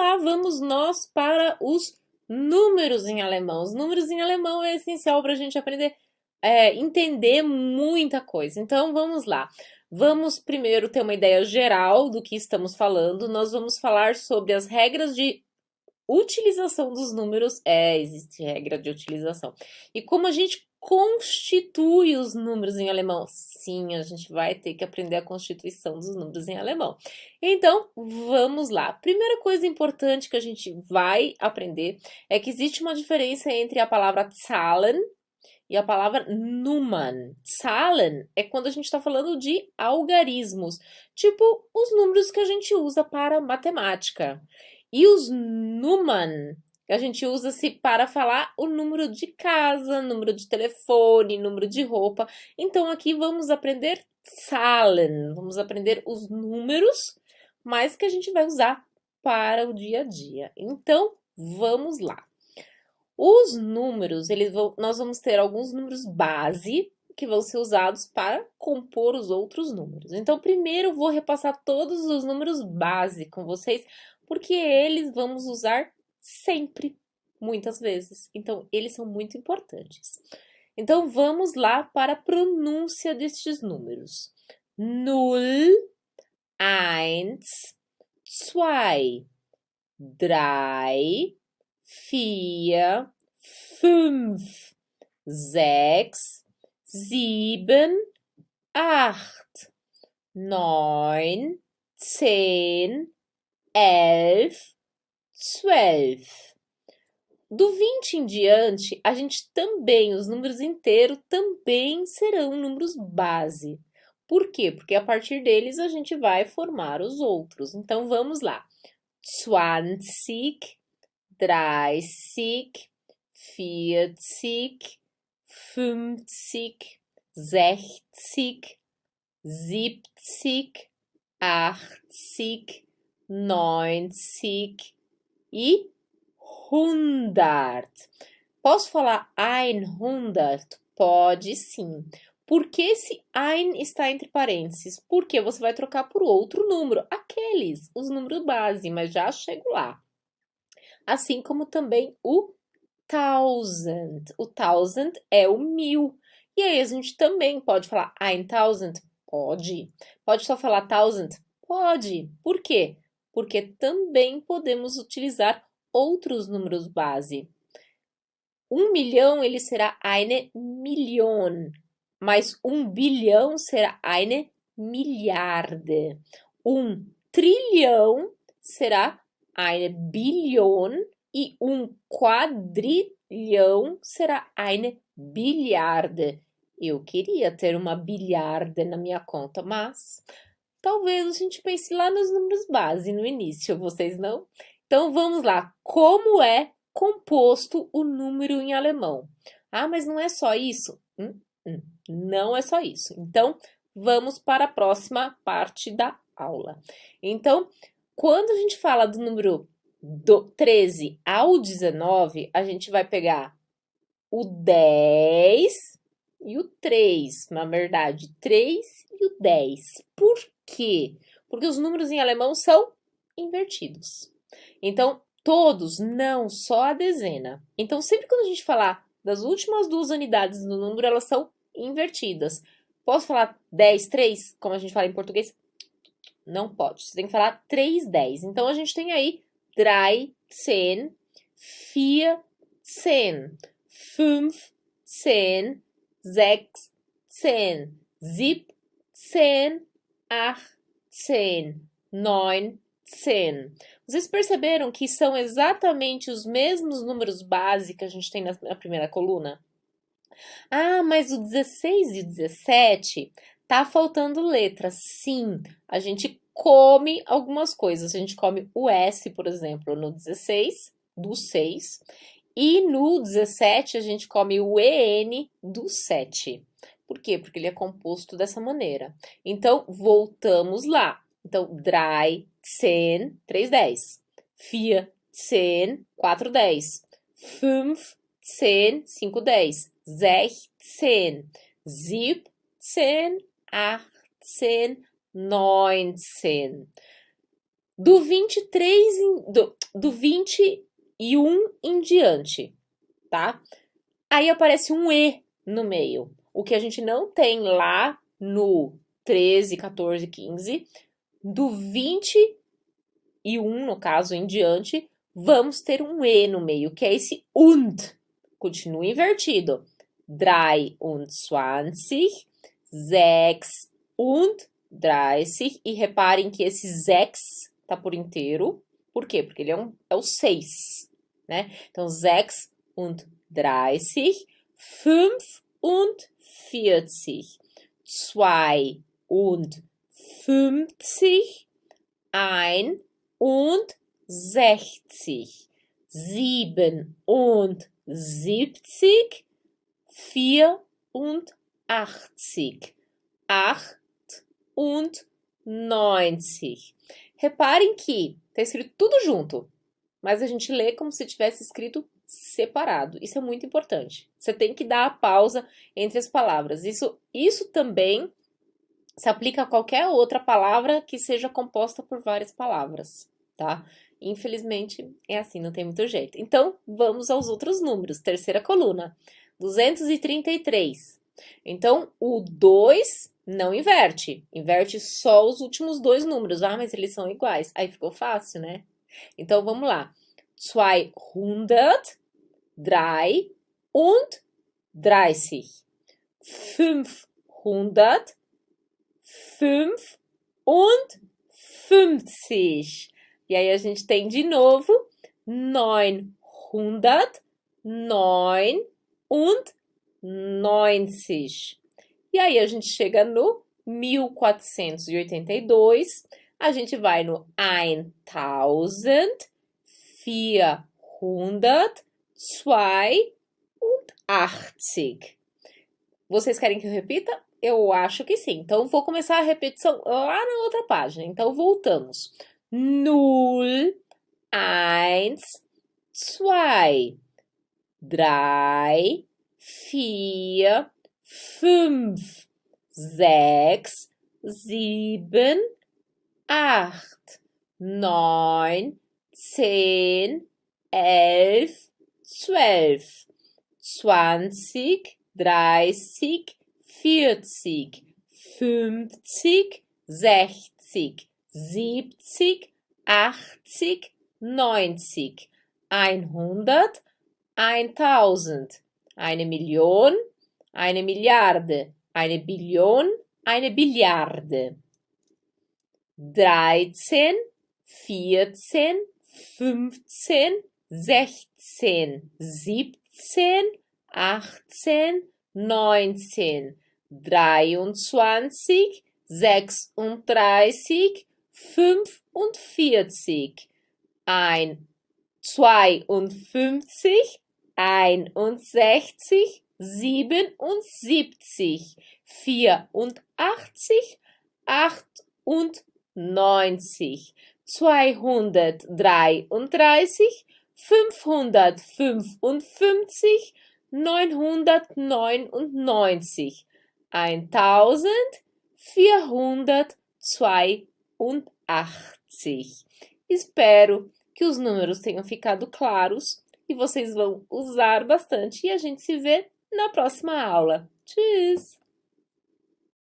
lá vamos nós para os números em alemão. Os números em alemão é essencial para a gente aprender, entender muita coisa. Então vamos lá. Vamos primeiro ter uma ideia geral do que estamos falando. Nós vamos falar sobre as regras de utilização dos números. Existe regra de utilização. E como a gente constitui os números em alemão? Sim, a gente vai ter que aprender a constituição dos números em alemão. Então, vamos lá. Primeira coisa importante que a gente vai aprender é que existe uma diferença entre a palavra Zahlen e a palavra Nummern. Zahlen é quando a gente está falando de algarismos, tipo os números que a gente usa para matemática. E os Nummern que a gente usa para falar o número de casa, número de telefone, número de roupa. Então aqui vamos aprender Zahlen, vamos aprender os números, mas que a gente vai usar para o dia a dia. Então vamos lá. Os números, nós vamos ter alguns números base que vão ser usados para compor os outros números. Então, primeiro eu vou repassar todos os números base com vocês, porque eles vamos usar sempre, muitas vezes. Então, eles são muito importantes. Então, vamos lá para a pronúncia destes números. 0, 1, 2, 3, 4, 5, 6, 7, 8, 9, 10, 11, 12. Do 20 em diante, a gente também, os números inteiros também serão números base. Por quê? Porque a partir deles a gente vai formar os outros. Então, vamos lá. 20, 30, 40, 50, 60, 70, 80, 90 e 100. Posso falar 100? Pode sim. Por que esse ein está entre parênteses? Porque você vai trocar por outro número, os números base, mas já chego lá. Assim como também o thousand. O thousand é o 1000. E aí a gente também pode falar 1000? Pode. Pode só falar thousand? Pode. Por quê? Porque também podemos utilizar outros números base. 1 milhão, ele será eine Million. Mas 1 bilhão será eine Milliarde. 1 trilhão será eine Billion. E 1 quadrilhão será eine Billiarde. Eu queria ter uma bilharde na minha conta, mas talvez a gente pense lá nos números base no início, vocês não? Então vamos lá. Como é composto o número em alemão? Ah, mas não é só isso? Não é só isso. Então, vamos para a próxima parte da aula. Então, quando a gente fala do número do 13 ao 19, a gente vai pegar o 10 e o 3, na verdade, 3 e o 10. Por quê? Porque os números em alemão são invertidos. Então, todos, não só a dezena. Então, sempre quando a gente falar das últimas duas unidades do número, elas são invertidas. Posso falar 10, 3, como a gente fala em português? Não pode. Você tem que falar 3, 10. Então, a gente tem aí 3, 10, 4, 10, 5, 10, 6, 10, 7, 10, 8, 10, 9, 10. Vocês perceberam que são exatamente os mesmos números base que a gente tem na primeira coluna? Ah, mas o 16 e o 17 tá faltando letra. Sim, a gente come algumas coisas. A gente come o S, por exemplo, no 16 do 6. E no 17 a gente come o EN do 7. Por quê? Porque ele é composto dessa maneira. Então, voltamos lá. Então, 3, 10, 3, 10. 4, 10, 4, 10. 5, 10, 5, 10. 6, 10, 7, 8, 10, 9. Do 23, do 21 em diante, tá? Aí aparece um E no meio, o que a gente não tem lá no 13, 14, 15. Do 21, no caso, em diante, vamos ter um E no meio, que é esse und. Continua invertido. 23, 36. E reparem que esse 6 tá por inteiro. Por quê? Porque ele é o 6, né? Então, 36, 45, 52, 61, 77, 84, 98. Reparem que tá escrito tudo junto, mas a gente lê como se tivesse escrito separado. Isso é muito importante. Você tem que dar a pausa entre as palavras. Isso também se aplica a qualquer outra palavra que seja composta por várias palavras, tá? Infelizmente, é assim, não tem muito jeito. Então, vamos aos outros números. Terceira coluna, 233. Então, o 2 não inverte. Inverte só os últimos dois números. Ah, mas eles são iguais. Aí ficou fácil, né? Então, vamos lá. 233. 555. E aí a gente tem de novo 999. E aí a gente chega no 1482. A gente vai no 1482. Vocês querem que eu repita? Eu acho que sim. Então, vou começar a repetição lá na outra página. Então, voltamos. 0, 1, 2, 3, 4, 5, 6, 7, 8, 9, 10, 11, 12, 20, 30, 40, 50, 60, 70, 80, 90, 100, 1000, 1.000.000, 1.000.000.000, 1.000.000.000, 1.000.000.000. 13, 14, 15, 16, 17, 18, 19, 23, 36, 45, 52, 61, 77, 84, 98, 233, 555, 999, 1482. Espero que os números tenham ficado claros e vocês vão usar bastante. E a gente se vê na próxima aula. Tschüss!